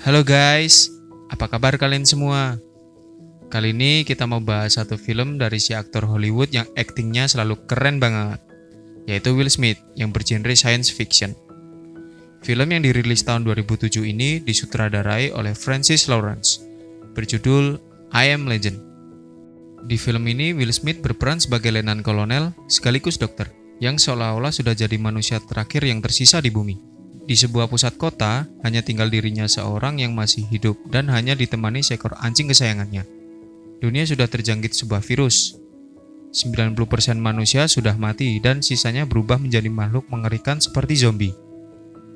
Halo guys, apa kabar kalian semua? Kali ini kita mau bahas satu film dari si aktor Hollywood yang aktingnya selalu keren banget, yaitu Will Smith yang bergenre science fiction. Film yang dirilis tahun 2007 ini disutradarai oleh Francis Lawrence, berjudul I Am Legend. Di film ini Will Smith berperan sebagai letnan kolonel sekaligus dokter, yang seolah-olah sudah jadi manusia terakhir yang tersisa di bumi. Di sebuah pusat kota, hanya tinggal dirinya seorang yang masih hidup dan hanya ditemani seekor anjing kesayangannya. Dunia sudah terjangkit sebuah virus. 90% manusia sudah mati dan sisanya berubah menjadi makhluk mengerikan seperti zombie,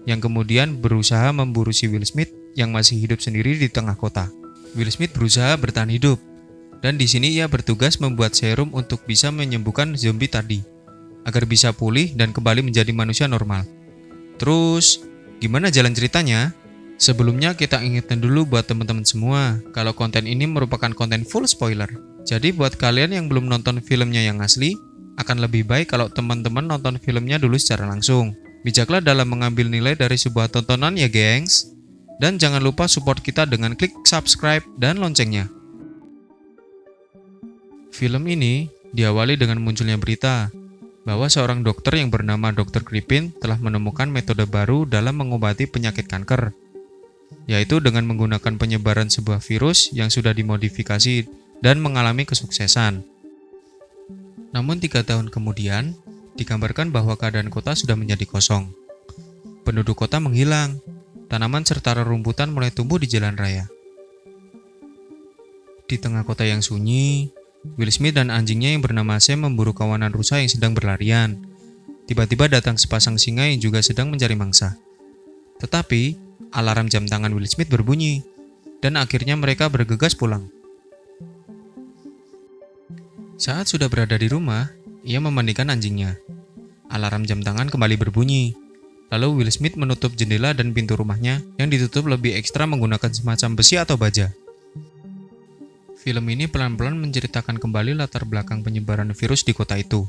yang kemudian berusaha memburu si Will Smith yang masih hidup sendiri di tengah kota. Will Smith berusaha bertahan hidup, dan di sini ia bertugas membuat serum untuk bisa menyembuhkan zombie tadi, agar bisa pulih dan kembali menjadi manusia normal. Terus, gimana jalan ceritanya? Sebelumnya kita ingetin dulu buat teman-teman semua, kalau konten ini merupakan konten full spoiler. Jadi buat kalian yang belum nonton filmnya yang asli, akan lebih baik kalau teman-teman nonton filmnya dulu secara langsung. Bijaklah dalam mengambil nilai dari sebuah tontonan ya gengs. Dan jangan lupa support kita dengan klik subscribe dan loncengnya. Film ini diawali dengan munculnya berita bahwa seorang dokter yang bernama Dr. Crippen telah menemukan metode baru dalam mengobati penyakit kanker, yaitu dengan menggunakan penyebaran sebuah virus yang sudah dimodifikasi dan mengalami kesuksesan. Namun 3 tahun kemudian, digambarkan bahwa keadaan kota sudah menjadi kosong. Penduduk kota menghilang, tanaman serta rerumputan mulai tumbuh di jalan raya. Di tengah kota yang sunyi, Will Smith dan anjingnya yang bernama Sam memburu kawanan rusa yang sedang berlarian. Tiba-tiba datang sepasang singa yang juga sedang mencari mangsa. Tetapi, alarm jam tangan Will Smith berbunyi, dan akhirnya mereka bergegas pulang. Saat sudah berada di rumah, ia memandikan anjingnya. Alarm jam tangan kembali berbunyi. Lalu Will Smith menutup jendela dan pintu rumahnya yang ditutup lebih ekstra menggunakan semacam besi atau baja. Film ini pelan-pelan menceritakan kembali latar belakang penyebaran virus di kota itu.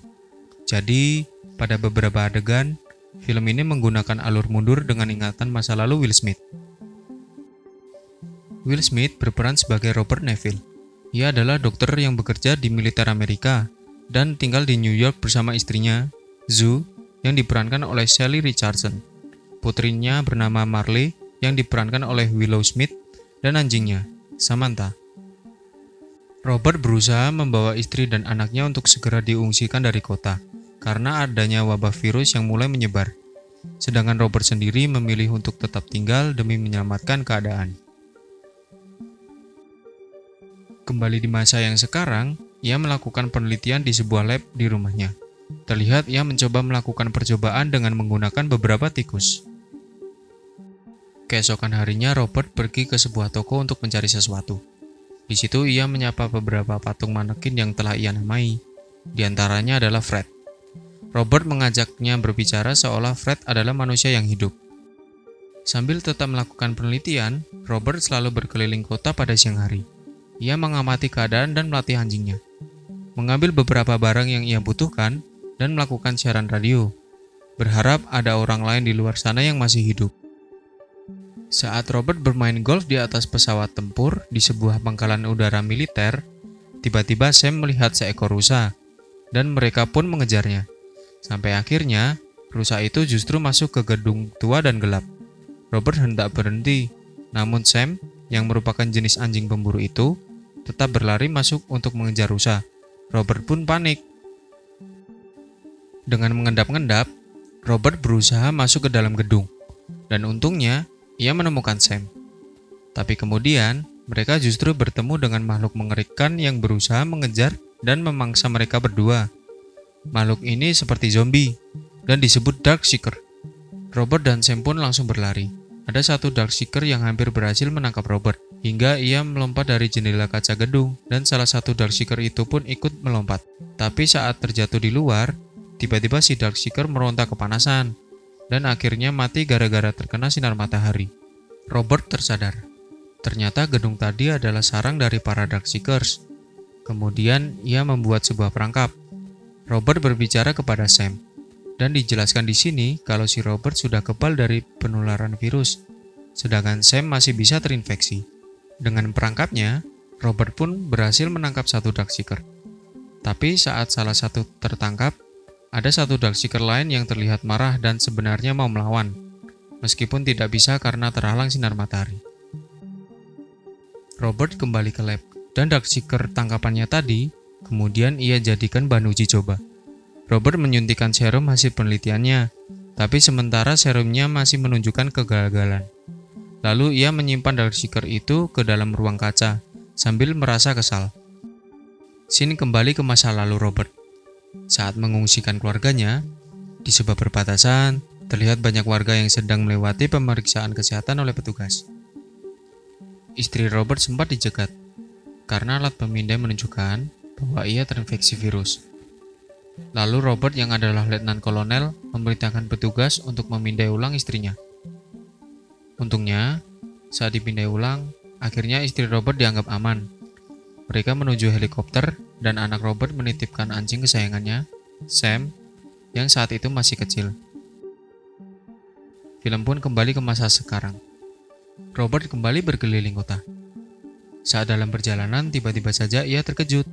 Jadi, pada beberapa adegan, film ini menggunakan alur mundur dengan ingatan masa lalu Will Smith. Will Smith berperan sebagai Robert Neville. Ia adalah dokter yang bekerja di militer Amerika dan tinggal di New York bersama istrinya, Zoo, yang diperankan oleh Sally Richardson. Putrinya bernama Marley, yang diperankan oleh Willow Smith, dan anjingnya, Samantha. Robert berusaha membawa istri dan anaknya untuk segera diungsikan dari kota, karena adanya wabah virus yang mulai menyebar. Sedangkan Robert sendiri memilih untuk tetap tinggal demi menyelamatkan keadaan. Kembali di masa yang sekarang, ia melakukan penelitian di sebuah lab di rumahnya. Terlihat ia mencoba melakukan percobaan dengan menggunakan beberapa tikus. Keesokan harinya, Robert pergi ke sebuah toko untuk mencari sesuatu. Di situ ia menyapa beberapa patung manekin yang telah ia namai. Di antaranya adalah Fred. Robert mengajaknya berbicara seolah Fred adalah manusia yang hidup. Sambil tetap melakukan penelitian, Robert selalu berkeliling kota pada siang hari. Ia mengamati keadaan dan melatih anjingnya, mengambil beberapa barang yang ia butuhkan, dan melakukan siaran radio, berharap ada orang lain di luar sana yang masih hidup. Saat Robert bermain golf di atas pesawat tempur di sebuah pangkalan udara militer, tiba-tiba Sam melihat seekor rusa, dan mereka pun mengejarnya. Sampai akhirnya, rusa itu justru masuk ke gedung tua dan gelap. Robert hendak berhenti, namun Sam, yang merupakan jenis anjing pemburu itu, tetap berlari masuk untuk mengejar rusa. Robert pun panik. Dengan mengendap-endap, Robert berusaha masuk ke dalam gedung, dan untungnya, ia menemukan Sam. Tapi kemudian, mereka justru bertemu dengan makhluk mengerikan yang berusaha mengejar dan memangsa mereka berdua. Makhluk ini seperti zombie, dan disebut Darkseeker. Robert dan Sam pun langsung berlari. Ada satu Darkseeker yang hampir berhasil menangkap Robert, hingga ia melompat dari jendela kaca gedung, dan salah satu Darkseeker itu pun ikut melompat. Tapi saat terjatuh di luar, tiba-tiba si Darkseeker meronta kepanasan, dan akhirnya mati gara-gara terkena sinar matahari. Robert tersadar. Ternyata gedung tadi adalah sarang dari para Darkseekers. Kemudian ia membuat sebuah perangkap. Robert berbicara kepada Sam, dan dijelaskan di sini kalau si Robert sudah kebal dari penularan virus. sedangkan Sam masih bisa terinfeksi. Dengan perangkapnya, Robert pun berhasil menangkap satu Darkseeker. Tapi saat salah satu tertangkap, ada satu Darkseeker lain yang terlihat marah dan sebenarnya mau melawan, meskipun tidak bisa karena terhalang sinar matahari. Robert kembali ke lab, dan Darkseeker tangkapannya tadi, kemudian ia jadikan bahan uji coba. Robert menyuntikkan serum hasil penelitiannya, tapi sementara serumnya masih menunjukkan kegagalan. Lalu ia menyimpan Darkseeker itu ke dalam ruang kaca, sambil merasa kesal. Scene kembali ke masa lalu Robert. Saat mengungsikan keluarganya, di sebuah perbatasan, terlihat banyak warga yang sedang melewati pemeriksaan kesehatan oleh petugas. Istri Robert sempat dicegat, karena alat pemindai menunjukkan bahwa ia terinfeksi virus. Lalu Robert yang adalah letnan kolonel memerintahkan petugas untuk memindai ulang istrinya. Untungnya, saat dipindai ulang, akhirnya istri Robert dianggap aman. Mereka menuju helikopter dan anak Robert menitipkan anjing kesayangannya, Sam, yang saat itu masih kecil. Film pun kembali ke masa sekarang. Robert kembali berkeliling kota. Saat dalam perjalanan, tiba-tiba saja ia terkejut.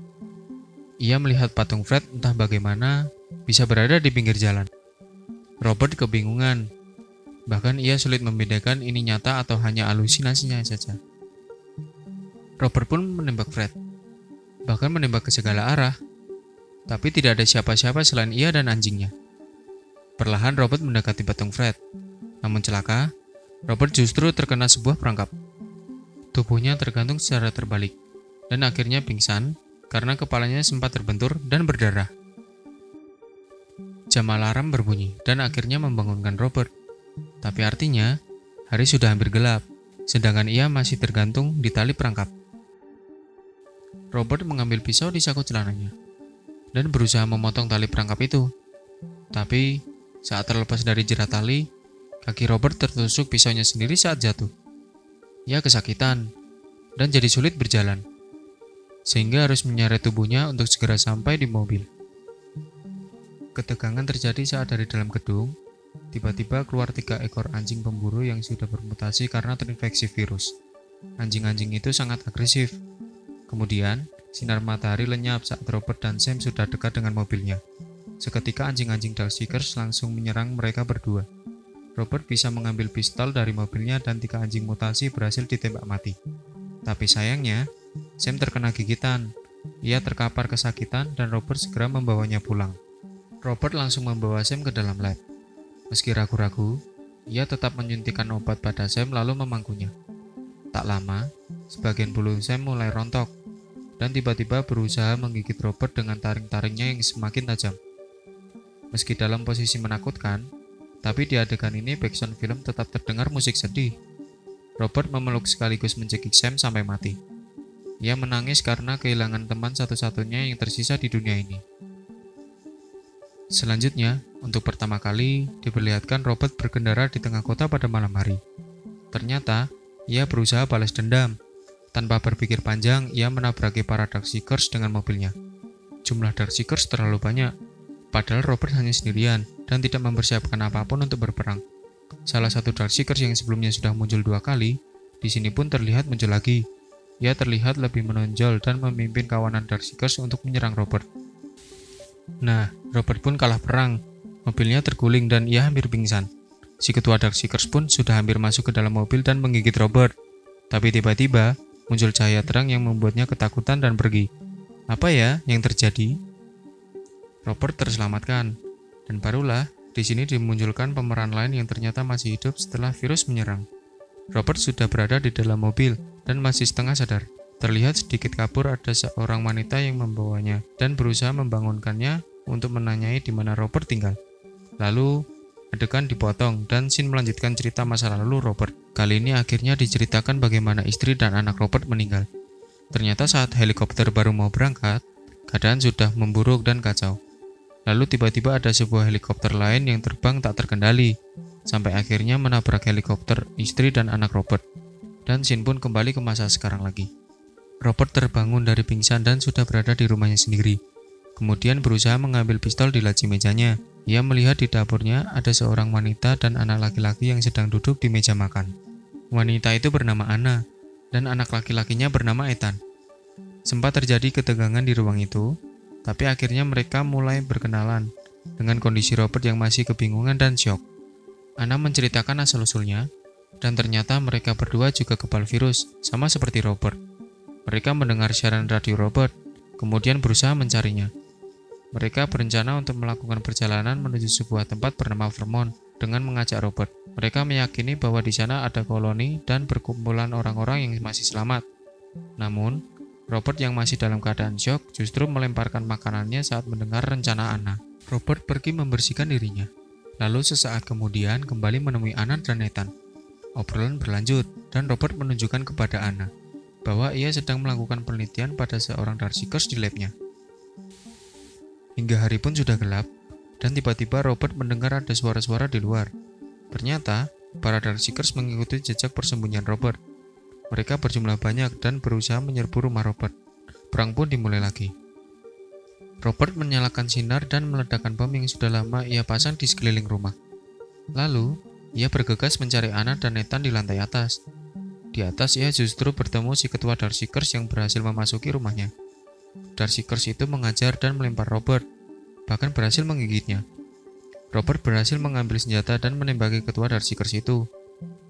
Ia melihat patung Fred entah bagaimana bisa berada di pinggir jalan. Robert kebingungan. Bahkan ia sulit membedakan ini nyata atau hanya halusinasinya saja. Robert pun menembak Fred. Bahkan menembak ke segala arah. Tapi tidak ada siapa-siapa selain ia dan anjingnya. Perlahan Robert mendekati patung Fred. Namun celaka, Robert justru terkena sebuah perangkap. Tubuhnya tergantung secara terbalik, dan akhirnya pingsan karena kepalanya sempat terbentur dan berdarah. Jam alarm berbunyi dan akhirnya membangunkan Robert. Tapi artinya, hari sudah hampir gelap, sedangkan ia masih tergantung di tali perangkap. Robert mengambil pisau di saku celananya dan berusaha memotong tali perangkap itu. Tapi, saat terlepas dari jerat tali, kaki Robert tertusuk pisaunya sendiri saat jatuh. Ia kesakitan dan jadi sulit berjalan, sehingga harus menyeret tubuhnya untuk segera sampai di mobil. Ketegangan terjadi saat dari dalam gedung, tiba-tiba keluar 3 ekor anjing pemburu yang sudah bermutasi karena terinfeksi virus. Anjing-anjing itu sangat agresif. Kemudian, sinar matahari lenyap saat Robert dan Sam sudah dekat dengan mobilnya. Seketika anjing-anjing Darkseekers langsung menyerang mereka berdua. Robert bisa mengambil pistol dari mobilnya dan 3 anjing mutasi berhasil ditembak mati. Tapi sayangnya, Sam terkena gigitan. Ia terkapar kesakitan dan Robert segera membawanya pulang. Robert langsung membawa Sam ke dalam lab. Meski ragu-ragu, ia tetap menyuntikkan obat pada Sam lalu memangkunya. Tak lama, sebagian bulu Sam mulai rontok, dan tiba-tiba berusaha menggigit Robert dengan taring-taringnya yang semakin tajam. Meski dalam posisi menakutkan, tapi di adegan ini backsound film tetap terdengar musik sedih. Robert memeluk sekaligus mencekik Sam sampai mati. Ia menangis karena kehilangan teman satu-satunya yang tersisa di dunia ini. Selanjutnya, untuk pertama kali, diperlihatkan Robert berkendara di tengah kota pada malam hari. Ternyata, ia berusaha balas dendam. Tanpa berpikir panjang, ia menabraki para Darkseekers dengan mobilnya. Jumlah Darkseekers terlalu banyak, padahal Robert hanya sendirian dan tidak mempersiapkan apapun untuk berperang. Salah satu Darkseekers yang sebelumnya sudah muncul 2 kali, di sini pun terlihat muncul lagi. Ia terlihat lebih menonjol dan memimpin kawanan Darkseekers untuk menyerang Robert. Nah, Robert pun kalah perang. Mobilnya terguling dan ia hampir pingsan. Si ketua Darkseekers pun sudah hampir masuk ke dalam mobil dan menggigit Robert. Tapi tiba-tiba, muncul cahaya terang yang membuatnya ketakutan dan pergi. Apa ya yang terjadi? Robert terselamatkan. Dan barulah, di sini dimunculkan pemeran lain yang ternyata masih hidup setelah virus menyerang. Robert sudah berada di dalam mobil dan masih setengah sadar. Terlihat sedikit kabur ada seorang wanita yang membawanya dan berusaha membangunkannya untuk menanyai di mana Robert tinggal. Lalu, adegan dipotong dan scene melanjutkan cerita masa lalu Robert. Kali ini akhirnya diceritakan bagaimana istri dan anak Robert meninggal. Ternyata saat helikopter baru mau berangkat, keadaan sudah memburuk dan kacau. Lalu tiba-tiba ada sebuah helikopter lain yang terbang tak terkendali, sampai akhirnya menabrak helikopter istri dan anak Robert. Dan scene pun kembali ke masa sekarang lagi. Robert terbangun dari pingsan dan sudah berada di rumahnya sendiri. Kemudian berusaha mengambil pistol di laci mejanya. Ia melihat di dapurnya ada seorang wanita dan anak laki-laki yang sedang duduk di meja makan. Wanita itu bernama Anna, dan anak laki-lakinya bernama Ethan. Sempat terjadi ketegangan di ruang itu, tapi akhirnya mereka mulai berkenalan dengan kondisi Robert yang masih kebingungan dan syok. Anna menceritakan asal-usulnya, dan ternyata mereka berdua juga kebal virus, sama seperti Robert. Mereka mendengar siaran radio Robert, kemudian berusaha mencarinya. Mereka berencana untuk melakukan perjalanan menuju sebuah tempat bernama Vermont dengan mengajak Robert. Mereka meyakini bahwa di sana ada koloni dan perkumpulan orang-orang yang masih selamat. Namun, Robert yang masih dalam keadaan syok justru melemparkan makanannya saat mendengar rencana Anna. Robert pergi membersihkan dirinya. Lalu sesaat kemudian kembali menemui Anna dan Ethan. Obrolan berlanjut, dan Robert menunjukkan kepada Anna bahwa ia sedang melakukan penelitian pada seorang Darkseekers di labnya. Hingga hari pun sudah gelap, dan tiba-tiba Robert mendengar ada suara-suara di luar. Ternyata, para Darkseekers mengikuti jejak persembunyian Robert. Mereka berjumlah banyak dan berusaha menyerbu rumah Robert. Perang pun dimulai lagi. Robert menyalakan sinar dan meledakkan bom yang sudah lama ia pasang di sekeliling rumah. Lalu, ia bergegas mencari Anna dan Ethan di lantai atas. Di atas ia justru bertemu si ketua Darkseekers yang berhasil memasuki rumahnya. Darkseekers itu mengajar dan melempar Robert, bahkan berhasil menggigitnya. Robert berhasil mengambil senjata dan menembaki ketua Darkseekers itu.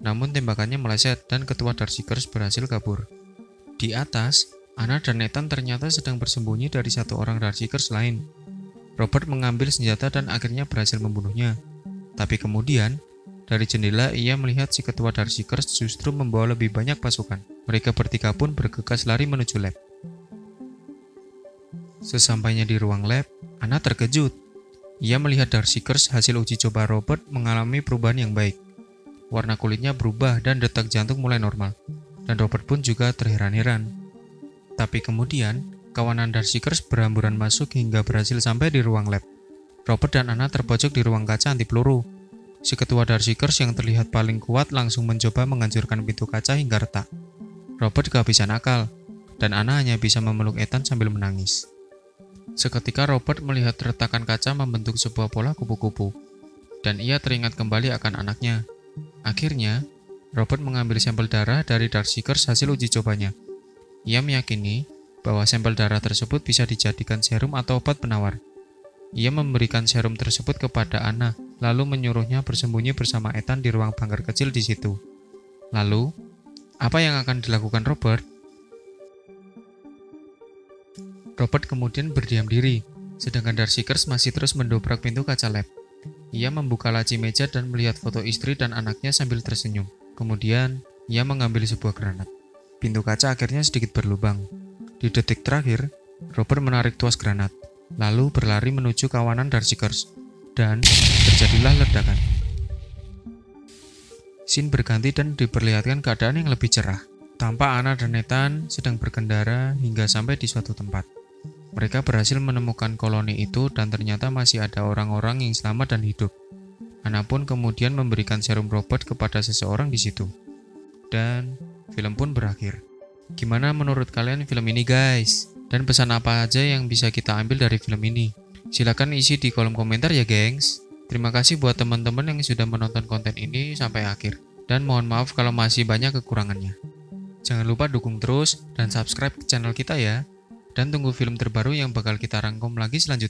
Namun tembakannya meleset dan ketua Darkseekers berhasil kabur. Di atas, Anna dan Ethan ternyata sedang bersembunyi dari satu orang Darkseekers lain. Robert mengambil senjata dan akhirnya berhasil membunuhnya. Tapi kemudian, dari jendela ia melihat si ketua Darkseekers justru membawa lebih banyak pasukan. Mereka bertiga pun bergegas lari menuju lab. Sesampainya di ruang lab, Anna terkejut. Ia melihat Darkseekers hasil uji coba Robert mengalami perubahan yang baik. Warna kulitnya berubah dan detak jantung mulai normal. Dan Robert pun juga terheran-heran. Tapi kemudian, kawanan Darkseekers berhamburan masuk hingga berhasil sampai di ruang lab. Robert dan Anna terpojok di ruang kaca anti peluru. Si ketua Darkseekers yang terlihat paling kuat langsung mencoba menghancurkan pintu kaca hingga retak. Robert kehabisan akal, dan Anna hanya bisa memeluk Ethan sambil menangis. Seketika Robert melihat retakan kaca membentuk sebuah pola kupu-kupu, dan ia teringat kembali akan anaknya. Akhirnya, Robert mengambil sampel darah dari Darkseekers hasil uji cobanya. Ia meyakini bahwa sampel darah tersebut bisa dijadikan serum atau obat penawar. Ia memberikan serum tersebut kepada Anna, lalu menyuruhnya bersembunyi bersama Ethan di ruang bunker kecil di situ. Lalu, apa yang akan dilakukan Robert? Robert kemudian berdiam diri, sedangkan Darkseekers masih terus mendobrak pintu kaca lab. Ia membuka laci meja dan melihat foto istri dan anaknya sambil tersenyum. Kemudian, ia mengambil sebuah granat. Pintu kaca akhirnya sedikit berlubang. Di detik terakhir, Robert menarik tuas granat, lalu berlari menuju kawanan Darkseekers, dan terjadilah ledakan. Scene berganti dan diperlihatkan keadaan yang lebih cerah. Tampak Anna dan Ethan sedang berkendara hingga sampai di suatu tempat. Mereka berhasil menemukan koloni itu dan ternyata masih ada orang-orang yang selamat dan hidup. Anna pun kemudian memberikan serum Robert kepada seseorang di situ. Dan film pun berakhir. Gimana menurut kalian film ini, guys? Dan pesan apa aja yang bisa kita ambil dari film ini? Silahkan isi di kolom komentar ya, gengs. Terima kasih buat teman-teman yang sudah menonton konten ini sampai akhir. Dan mohon maaf kalau masih banyak kekurangannya. Jangan lupa dukung terus dan subscribe ke channel kita ya. Dan tunggu film terbaru yang bakal kita rangkum lagi selanjutnya.